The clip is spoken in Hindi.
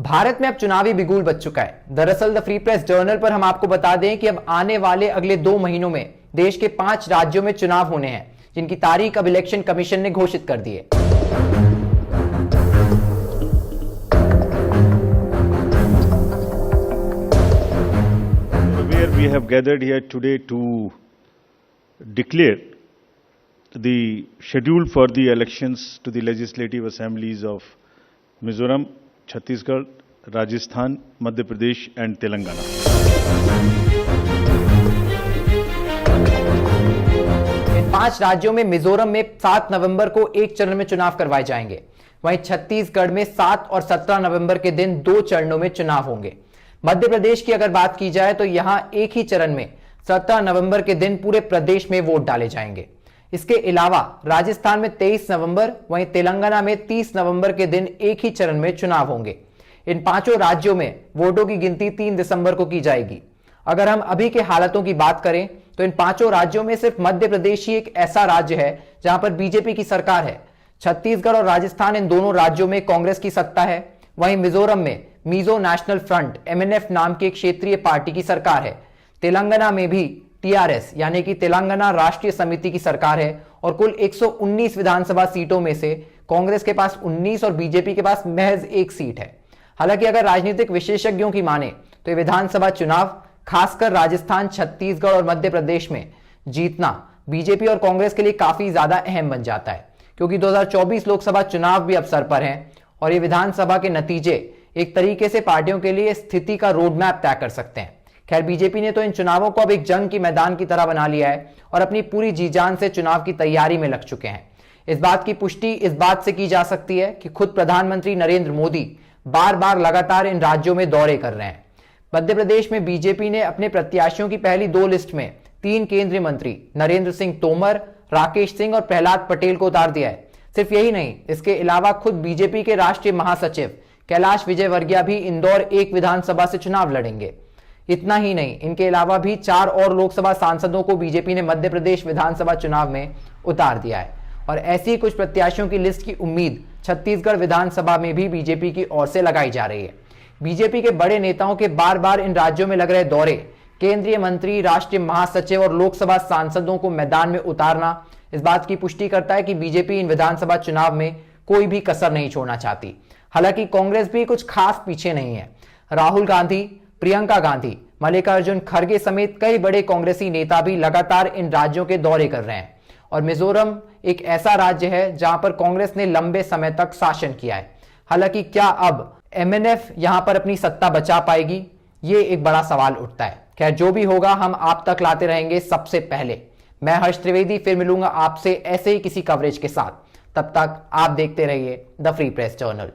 भारत में अब चुनावी बिगुल बज चुका है। दरअसल द फ्री प्रेस जर्नल पर हम आपको बता दें कि अब आने वाले अगले 2 महीनों में देश के 5 राज्यों में चुनाव होने हैं, जिनकी तारीख अब इलेक्शन कमीशन ने घोषित कर दी है। We have gathered here today to declare the schedule for the elections to the legislative assemblies of Mizoram, Chhattisgarh, Rajasthan, Madhya Pradesh and Telangana. इन 5 राज्यों में मिजोरम में 7 नवंबर को एक चरण में चुनाव करवाए जाएंगे। वहीं छत्तीसगढ़ में 7 और 17 नवंबर के दिन 2 चरणों में चुनाव होंगे। मध्य प्रदेश की अगर बात की जाए तो यहां एक ही चरण में 17 नवंबर के दिन पूरे प्रदेश में वोट डाले जाएंगे। इसके अलावा राजस्थान में 23 नवंबर, वहीं तेलंगाना में 30 नवंबर के दिन एक ही चरण में चुनाव होंगे। इन 5 राज्यों में वोटों की गिनती 3 दिसंबर को की जाएगी। अगर हम अभी के हालातों की बात करें तो इन 5 राज्यों में सिर्फ मध्य प्रदेश ही एक ऐसा राज्य है जहां पर बीजेपी की सरकार है। छत्तीसगढ़ और राजस्थान, इन दोनों राज्यों में कांग्रेस की सत्ता है। वहीं मिजोरम में मिजो नेशनल फ्रंट MNF नाम की एक क्षेत्रीय पार्टी की सरकार है। तेलंगाना में भी TRS यानी कि तेलंगाना राष्ट्रीय समिति की सरकार है और कुल 119 विधानसभा सीटों में से कांग्रेस के पास 19 और बीजेपी के पास महज 1 सीट है। हालांकि अगर राजनीतिक विशेषज्ञों की माने तो ये विधानसभा चुनाव खासकर राजस्थान, छत्तीसगढ़ और मध्य प्रदेश में जीतना बीजेपी और कांग्रेस के लिए काफी ज्यादा अहम बन जाता है, क्योंकि 2024 लोकसभा चुनाव भी अवसर पर हैं और ये विधानसभा के नतीजे एक तरीके से पार्टियों के लिए स्थिति का रोड मैप तय कर सकते हैं। खैर, बीजेपी ने तो इन चुनावों को अब एक जंग की मैदान की तरह बना लिया है और अपनी पूरी जी जान से चुनाव की तैयारी में लग चुके हैं। इस बात की पुष्टि इस बात से की जा सकती है कि खुद प्रधानमंत्री नरेंद्र मोदी बार बार लगातार इन राज्यों में दौरे कर रहे हैं। मध्य प्रदेश में बीजेपी ने अपने प्रत्याशियों की पहली 2 लिस्ट में 3 केंद्रीय मंत्री नरेंद्र सिंह तोमर, राकेश सिंह और प्रहलाद पटेल को उतार दिया है। सिर्फ यही नहीं, इसके अलावा खुद बीजेपी के राष्ट्रीय महासचिव कैलाश विजयवर्गीय भी इंदौर 1 विधानसभा से चुनाव लड़ेंगे। इतना ही नहीं, इनके अलावा भी 4 और लोकसभा सांसदों को बीजेपी ने मध्य प्रदेश विधानसभा चुनाव में उतार दिया है और ऐसी कुछ प्रत्याशियों की लिस्ट की उम्मीद छत्तीसगढ़ विधानसभा में भी बीजेपी की ओर से लगाई जा रही है। बीजेपी के बड़े नेताओं के बार बार इन राज्यों में लग रहे दौरे, केंद्रीय मंत्री, राष्ट्रीय महासचिव और लोकसभा सांसदों को मैदान में उतारना इस बात की पुष्टि करता है कि बीजेपी इन विधानसभा चुनाव में कोई भी कसर नहीं छोड़ना चाहती। हालांकि कांग्रेस भी कुछ खास पीछे नहीं है। राहुल गांधी, प्रियंका गांधी, मल्लिकार्जुन खड़गे समेत कई बड़े कांग्रेसी नेता भी लगातार इन राज्यों के दौरे कर रहे हैं और मिजोरम एक ऐसा राज्य है जहां पर कांग्रेस ने लंबे समय तक शासन किया है। हालांकि क्या अब MNF यहां पर अपनी सत्ता बचा पाएगी, ये एक बड़ा सवाल उठता है। खैर, जो भी होगा हम आप तक लाते रहेंगे सबसे पहले। मैं हर्ष त्रिवेदी फिर मिलूंगा आपसे ऐसे ही किसी कवरेज के साथ। तब तक आप देखते रहिए द फ्री प्रेस जर्नल।